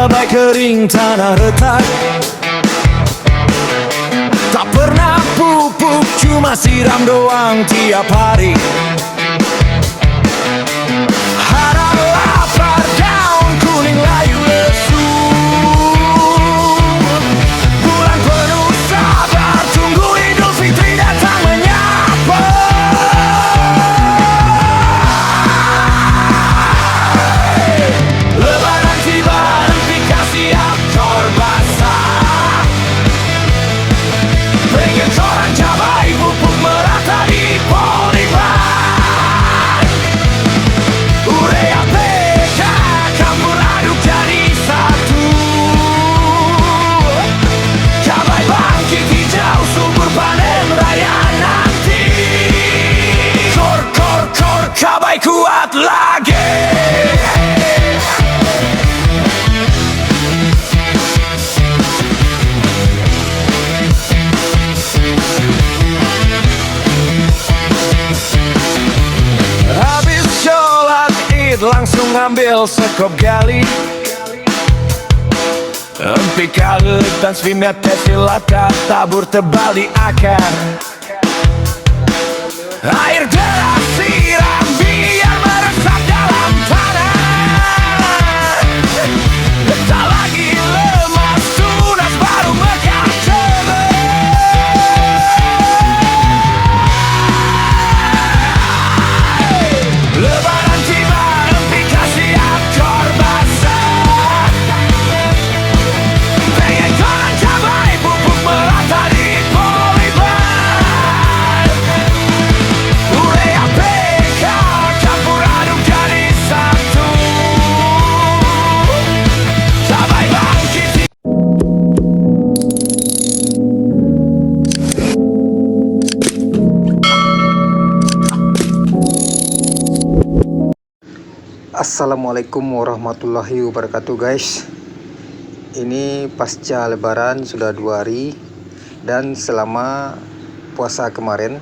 cabai kering tanah retak, tak pernah pupuk, cuma siram doang tiap hari. Harap lapar, daun kuning layu lesu. Bulan penuh sabar, tunggu Idul Fitri datang menyapa. Lebaran tiba, empika siap korban basah. Pengen koran cabai pupuk merata di poliban. Urea PK campur aduk jadi satu. Cabai bangkit hijau subur panen raya nanti. Kor kor kor cabai kuat lagi. Habis sholat id langsung ambil sekop gali. Empika dan svimete silata tabur tebal di akar. Air deras siram biar meresap dalam tanah. Tak lagi lemas, tunas baru mekar tebal. Lebaran tiba, empika siap korban basah. Pengen koran cabai pupuk merata di poliban. Urea PK campur aduk jadi satu. Cabai bangkit. Assalamualaikum warahmatullahi wabarakatuh guys. Ini pasca lebaran sudah 2 hari. Dan selama puasa kemarin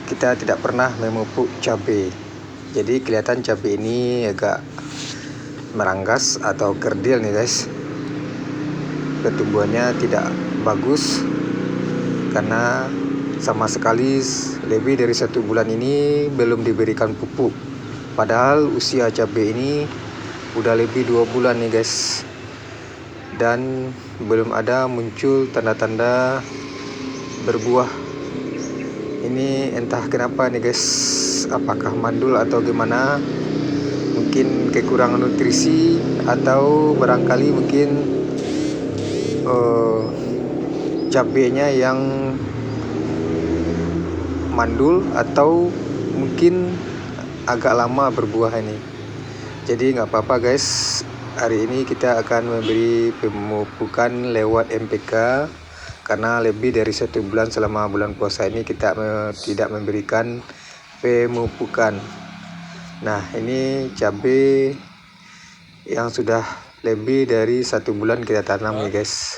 kita tidak pernah memupuk cabai. Jadi kelihatan cabai ini agak meranggas atau kerdil nih guys. Pertumbuhannya tidak bagus karena sama sekali lebih dari 1 bulan ini belum diberikan pupuk. Padahal usia cabai ini udah lebih 2 bulan nih guys. Dan belum ada muncul tanda-tanda berbuah. Ini entah kenapa nih guys. Apakah mandul atau gimana? Mungkin kekurangan nutrisi atau barangkali mungkin cabainya yang mandul atau mungkin agak lama berbuah ini. Jadi nggak apa-apa guys, hari ini kita akan memberi pemupukan lewat MPK karena lebih dari 1 bulan selama bulan puasa ini kita tidak memberikan pemupukan. Nah ini cabai yang sudah lebih dari 1 bulan kita tanam nih guys.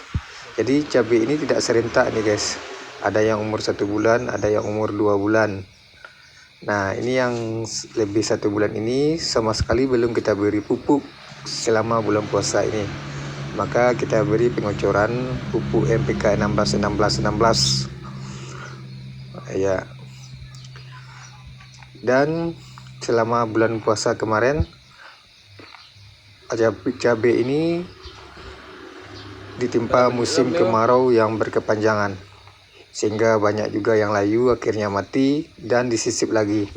Jadi cabai ini tidak serentak nih guys, ada yang umur 1 bulan, ada yang umur 2 bulan. Nah ini yang lebih 1 bulan ini sama sekali belum kita beri pupuk selama bulan puasa ini. Maka kita beri pengocoran pupuk MPK 16 ya. Dan selama bulan puasa kemarin cabai ini ditimpa musim kemarau yang berkepanjangan, sehingga banyak juga yang layu akhirnya mati dan disisip lagi.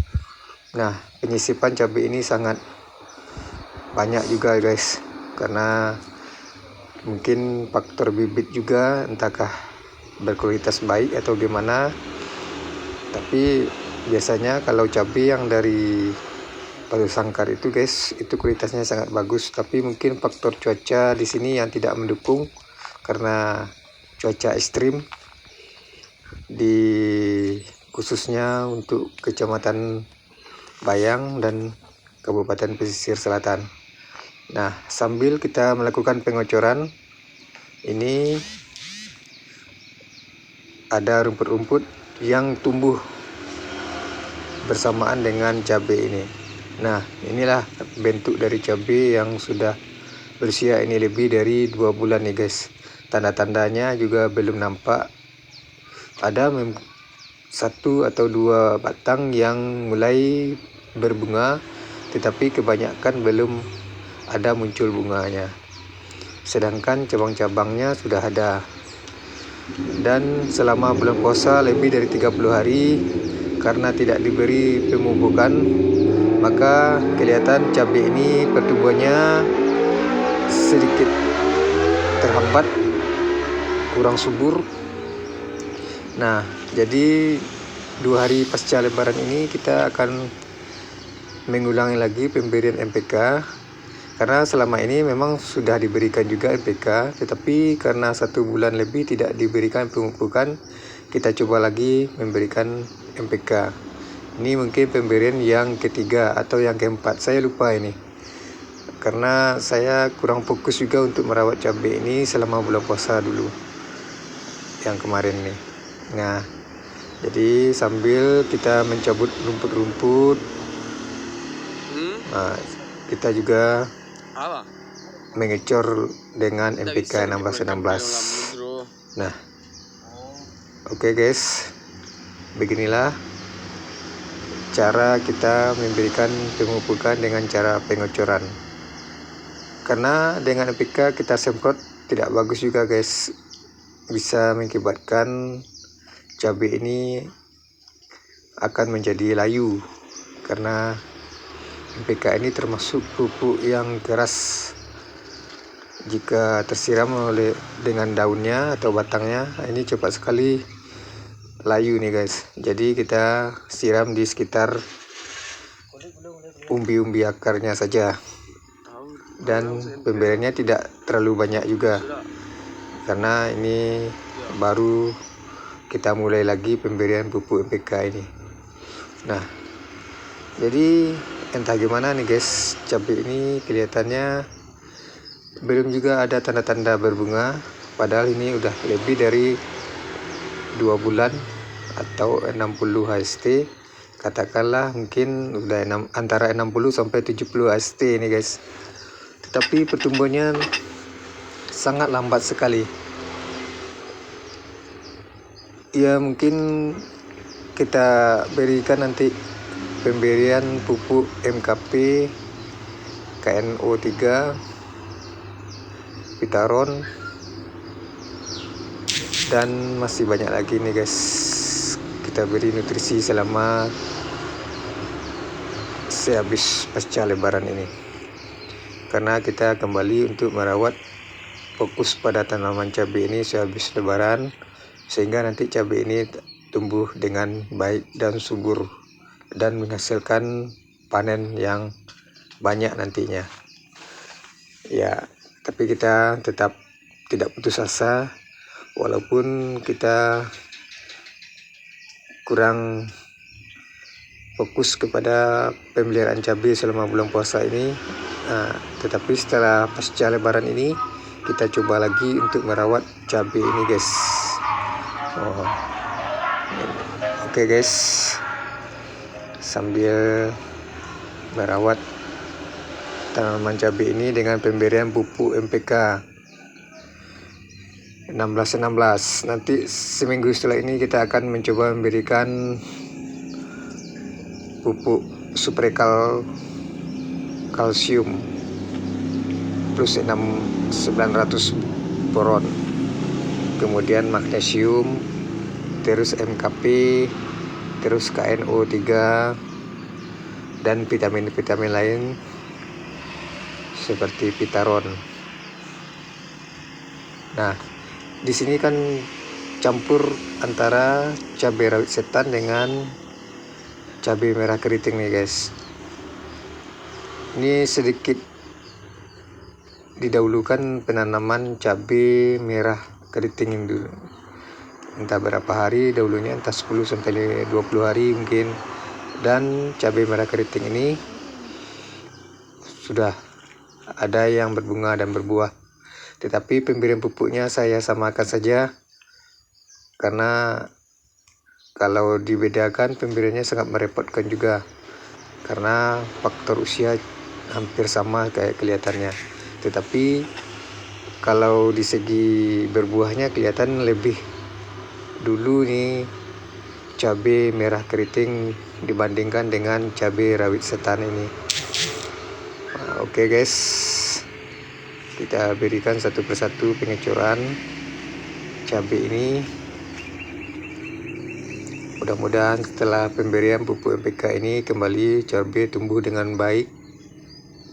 Nah penyisipan cabai ini sangat banyak juga guys, karena mungkin faktor bibit juga, entahkah berkualitas baik atau gimana. Tapi biasanya kalau cabai yang dari Batu Sangkar itu guys, itu kualitasnya sangat bagus. Tapi mungkin faktor cuaca di sini yang tidak mendukung, karena cuaca ekstrim di khususnya untuk Kecamatan Bayang dan Kabupaten Pesisir Selatan. Nah sambil kita melakukan pengocoran ini, ada rumput-rumput yang tumbuh bersamaan dengan cabai ini. Nah inilah bentuk dari cabai yang sudah berusia ini lebih dari 2 bulan nih guys. Tanda-tandanya juga belum nampak. Ada satu atau dua batang yang mulai berbunga, tetapi kebanyakan belum ada muncul bunganya. Sedangkan cabang-cabangnya sudah ada. Dan selama bulan puasa lebih dari 30 hari, karena tidak diberi pemupukan, maka kelihatan cabai ini pertumbuhannya sedikit terhambat, kurang subur. Nah, jadi 2 hari pasca lebaran ini kita akan mengulangi lagi pemberian NPK, karena selama ini memang sudah diberikan juga NPK, tetapi karena 1 bulan lebih tidak diberikan pemupukan, kita coba lagi memberikan NPK. Ini mungkin pemberian yang ketiga atau yang keempat, saya lupa ini, karena saya kurang fokus juga untuk merawat cabai ini selama bulan puasa dulu yang kemarin nih. Nah, jadi sambil kita mencabut rumput-rumput, kita juga mengecor dengan NPK 1616. Nah, oke guys, beginilah cara kita memberikan pemupukan dengan cara pengecoran. Karena dengan NPK kita semprot tidak bagus juga guys, bisa mengakibatkan cabai ini akan menjadi layu, karena NPK ini termasuk pupuk yang keras. Jika tersiram dengan daunnya atau batangnya, ini cepat sekali layu nih guys. Jadi kita siram di sekitar umbi-umbi akarnya saja, dan pemberiannya tidak terlalu banyak juga, karena ini baru kita mulai lagi pemberian pupuk NPK ini. Nah, jadi entah gimana nih guys, cabai ini kelihatannya belum juga ada tanda-tanda berbunga, padahal ini udah lebih dari 2 bulan atau 60 HST. Katakanlah mungkin udah antara 60 sampai 70 HST ini guys. Tetapi pertumbuhannya sangat lambat sekali. Ya mungkin kita berikan nanti pemberian pupuk MKP, KNO3, Pitaron, dan masih banyak lagi nih guys. Kita beri nutrisi selama sehabis pasca lebaran ini, karena kita kembali untuk merawat, fokus pada tanaman cabai ini sehabis lebaran, sehingga nanti cabai ini tumbuh dengan baik dan subur dan menghasilkan panen yang banyak nantinya. Ya, tapi kita tetap tidak putus asa, walaupun kita kurang fokus kepada pemeliharaan cabai selama bulan puasa ini. Tetapi setelah pasca lebaran ini kita coba lagi untuk merawat cabai ini guys. Oke guys, sambil merawat tanaman cabai ini dengan pemberian pupuk NPK 1616. Nanti seminggu setelah ini kita akan mencoba memberikan pupuk Suprekal kalsium plus 900 boron, kemudian magnesium, terus MKP, terus KNO3, dan vitamin-vitamin lain seperti Pitaron. Nah, di sini kan campur antara cabai rawit setan dengan cabai merah keriting nih guys. Ini sedikit didahulukan penanaman cabai merah keriting ini dulu. Entah berapa hari dahulunya, entah 10 sampai 20 hari mungkin. Dan cabai merah keriting ini sudah ada yang berbunga dan berbuah. Tetapi pemberian pupuknya saya samakan saja, karena kalau dibedakan pemberiannya sangat merepotkan juga, karena faktor usia hampir sama kayak kelihatannya. Tetapi kalau di segi berbuahnya kelihatan lebih dulu nih cabai merah keriting dibandingkan dengan cabai rawit setan ini. Oke guys, kita berikan satu persatu pengecoran cabai ini. Mudah-mudahan setelah pemberian pupuk NPK ini kembali cabai tumbuh dengan baik,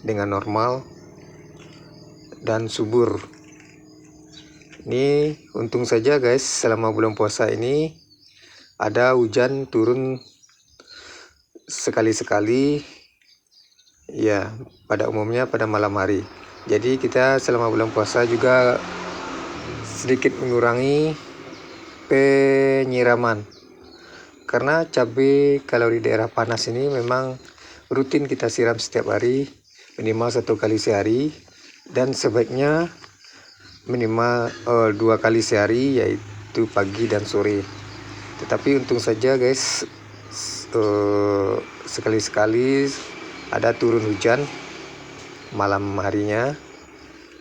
dengan normal dan subur. Ini untung saja guys, selama bulan puasa ini ada hujan turun sekali-sekali ya, pada umumnya pada malam hari. Jadi kita selama bulan puasa juga sedikit mengurangi penyiraman, karena cabai kalau di daerah panas ini memang rutin kita siram setiap hari, minimal 1 kali sehari, dan sebaiknya minimal 2 kali sehari, yaitu pagi dan sore. Tetapi untung saja guys, sekali-sekali ada turun hujan malam harinya.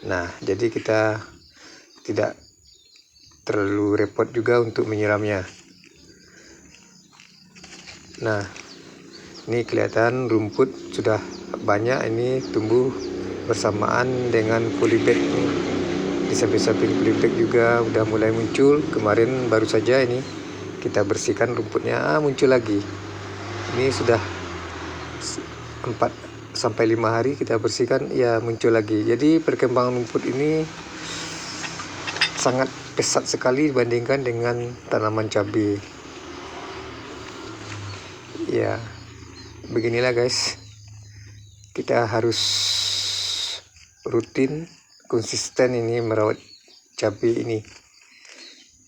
Nah, jadi kita tidak terlalu repot juga untuk menyiramnya. Nah, ini kelihatan rumput sudah banyak ini tumbuh bersamaan dengan polybag. Di samping-samping polybag juga udah mulai muncul. Kemarin baru saja ini kita bersihkan rumputnya, muncul lagi. Ini sudah 4-5 hari kita bersihkan, ya muncul lagi. Jadi perkembangan rumput ini sangat pesat sekali dibandingkan dengan tanaman cabai. Ya, beginilah guys, kita harus rutin konsisten ini merawat cabai ini.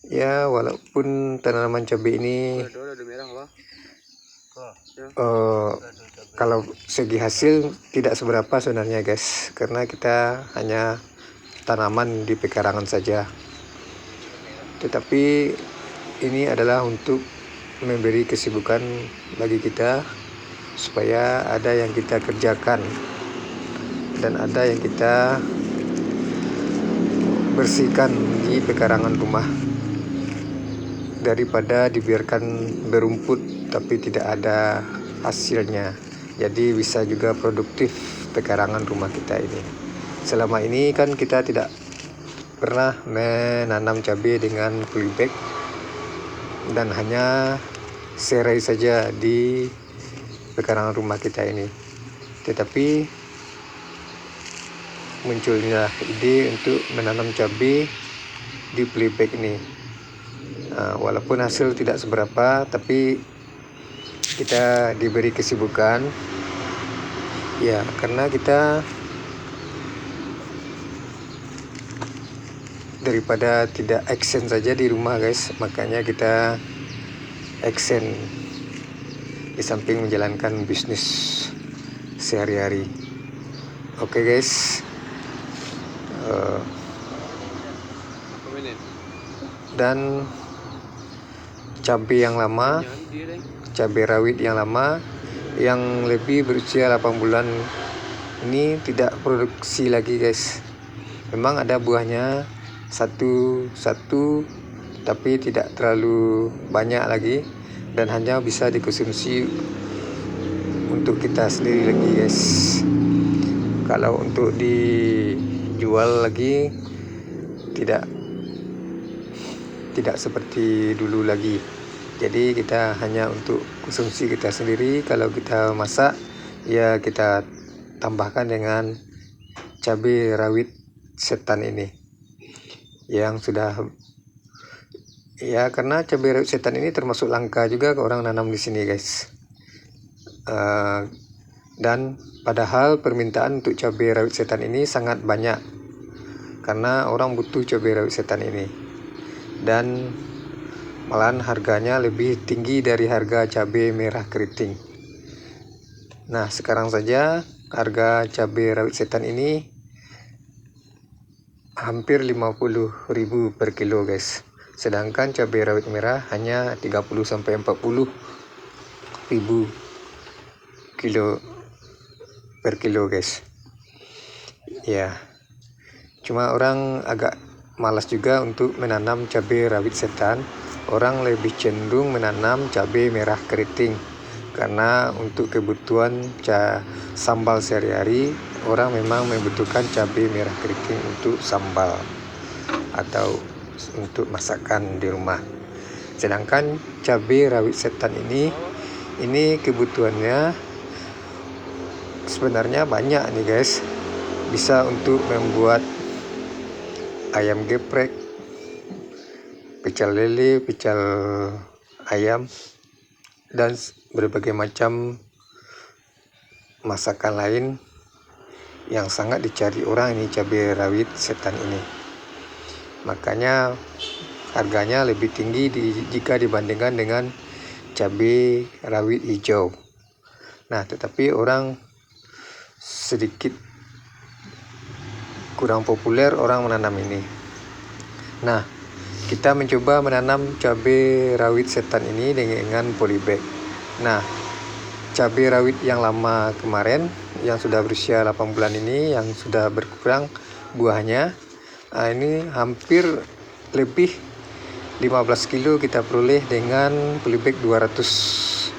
Ya, walaupun tanaman cabai ini kalau segi hasil tidak seberapa sebenarnya guys, karena kita hanya tanaman di pekarangan saja. Tetapi ini adalah untuk memberi kesibukan bagi kita, supaya ada yang kita kerjakan dan ada yang kita bersihkan di pekarangan rumah, daripada dibiarkan berumput tapi tidak ada hasilnya. Jadi bisa juga produktif pekarangan rumah kita ini. Selama ini kan kita tidak pernah menanam cabai dengan polybag dan hanya serai saja di pekarangan rumah kita ini. Tetapi munculnya ide untuk menanam cabai di polybag ini. Walaupun hasil tidak seberapa, tapi kita diberi kesibukan ya, karena kita daripada tidak action saja di rumah guys, makanya kita action di samping menjalankan bisnis sehari-hari. Oke guys, dan cabai yang lama, cabai rawit yang lama yang lebih berusia 8 bulan ini tidak produksi lagi guys. Memang ada buahnya satu tapi tidak terlalu banyak lagi, dan hanya bisa dikonsumsi untuk kita sendiri lagi guys. Kalau untuk dijual lagi tidak seperti dulu lagi. Jadi kita hanya untuk konsumsi kita sendiri. Kalau kita masak ya kita tambahkan dengan cabai rawit setan ini yang sudah, ya karena cabai rawit setan ini termasuk langka juga ke orang nanam di sini guys. Dan padahal permintaan untuk cabai rawit setan ini sangat banyak, karena orang butuh cabai rawit setan ini, dan malahan harganya lebih tinggi dari harga cabai merah keriting. Nah, sekarang saja harga cabai rawit setan ini hampir 50.000 per kilo guys. Sedangkan cabai rawit merah hanya 30-40 ribu per kilo guys. Ya, Cuma orang agak malas juga untuk menanam cabai rawit setan. Orang lebih cenderung menanam cabai merah keriting, karena untuk kebutuhan sambal sehari-hari orang memang membutuhkan cabai merah keriting untuk sambal atau untuk masakan di rumah. Sedangkan cabai rawit setan ini kebutuhannya sebenarnya banyak nih guys. Bisa untuk membuat ayam geprek, pecel lele, pecel ayam, dan berbagai macam masakan lain yang sangat dicari orang ini cabai rawit setan ini. Makanya harganya lebih tinggi jika dibandingkan dengan cabai rawit hijau. Nah, tetapi orang sedikit kurang populer orang menanam ini. Nah, kita mencoba menanam cabai rawit setan ini dengan polybag. Nah, cabai rawit yang lama kemarin yang sudah berusia 8 bulan ini yang sudah berkurang buahnya, ini hampir lebih 15 kilo kita peroleh dengan polybag 200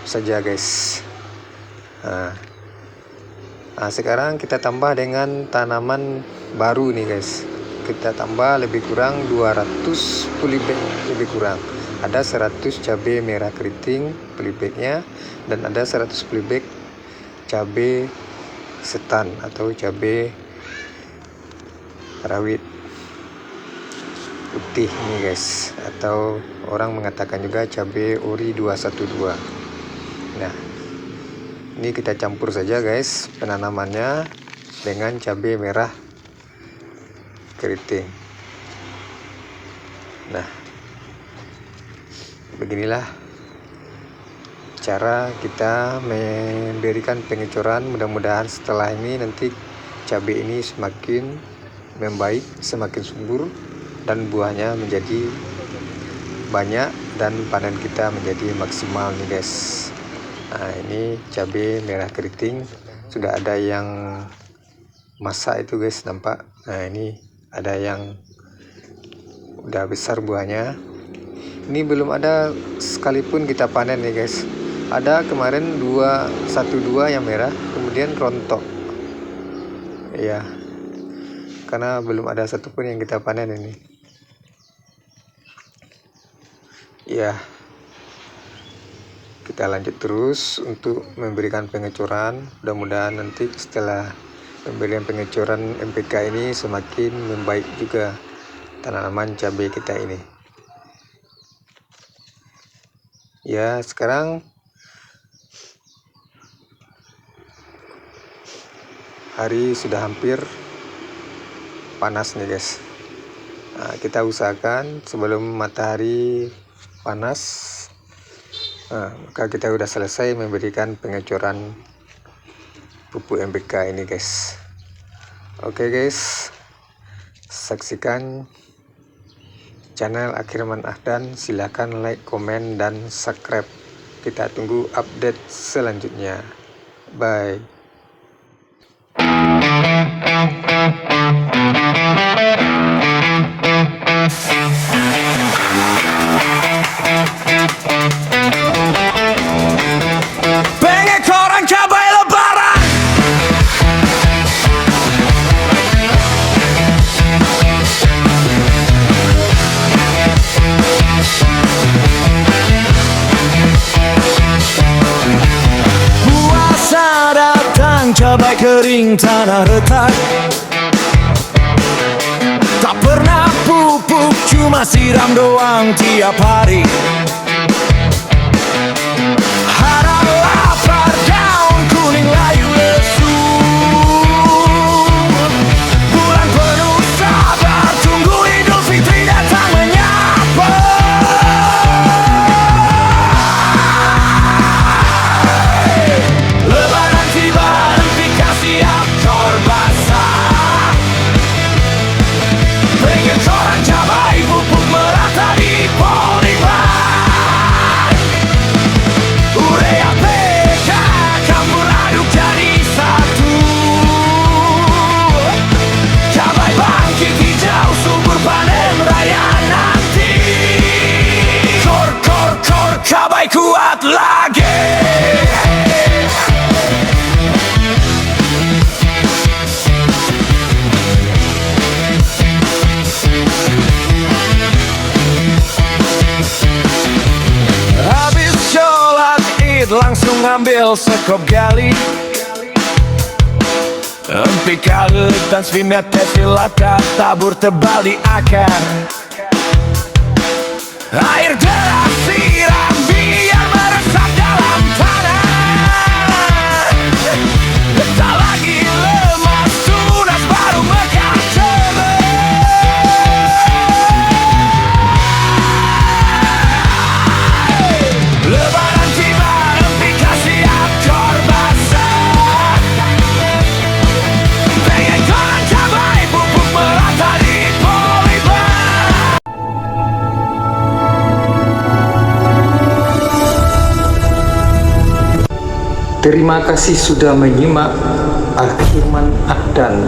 saja guys. Nah, sekarang kita tambah dengan tanaman baru nih guys. Kita tambah lebih kurang 200 polybag lebih kurang. Ada 100 cabai merah keriting polybagnya, dan ada 100 polybag cabai setan atau cabai rawit putih nih guys, atau orang mengatakan juga cabai ori 212. Nah, ini kita campur saja guys penanamannya dengan cabai merah keriting. Nah, beginilah cara kita memberikan pengecoran. Mudah-mudahan setelah ini nanti cabai ini semakin membaik, semakin subur, dan buahnya menjadi banyak dan panen kita menjadi maksimal nih guys. Nah, ini cabai merah keriting sudah ada yang masak itu guys, nampak. Nah, ini ada yang udah besar buahnya. Ini belum ada sekalipun kita panen nih guys. Ada kemarin 2 yang merah kemudian rontok ya, karena belum ada satupun yang kita panen ini ya. Kita lanjut terus untuk memberikan pengecoran. Mudah-mudahan nanti setelah pemberian pengecoran NPK ini semakin membaik juga tanaman cabai kita ini ya. Sekarang hari sudah hampir panas nih guys. Nah, kita usahakan sebelum matahari panas, maka kita sudah selesai memberikan pengecoran pupuk NPK ini guys. Oke guys, saksikan channel Akhirman Ahdan. Silahkan like, komen, dan subscribe. Kita tunggu update selanjutnya. Bye. Pengecoran cabai lebaran. Puasa datang, cabai kering tanah retak. Tak pernah pupuk, cuma siram doang tiap hari. Harap lapar, daun kuning layu lesu. Bulan penuh sabar, tunggu Idul Fitri datang menyapa. Lebaran tiba, NPK siap basah. Pengecoran cabai pupuk merata di polybag. Urea lagi. Habis sholat id langsung ambil sekop gali. Empi kalut dan svinet silata tabur tebal di akar. Air deras siram biar meresap dalam tanah. Tak lagi lemas tunas baru mekar Lebaran tiba empi kasih aktor basah. Pengen koran cabai pupuk merata di polybag. Terima kasih sudah menyimak. Akhirman Ahdan.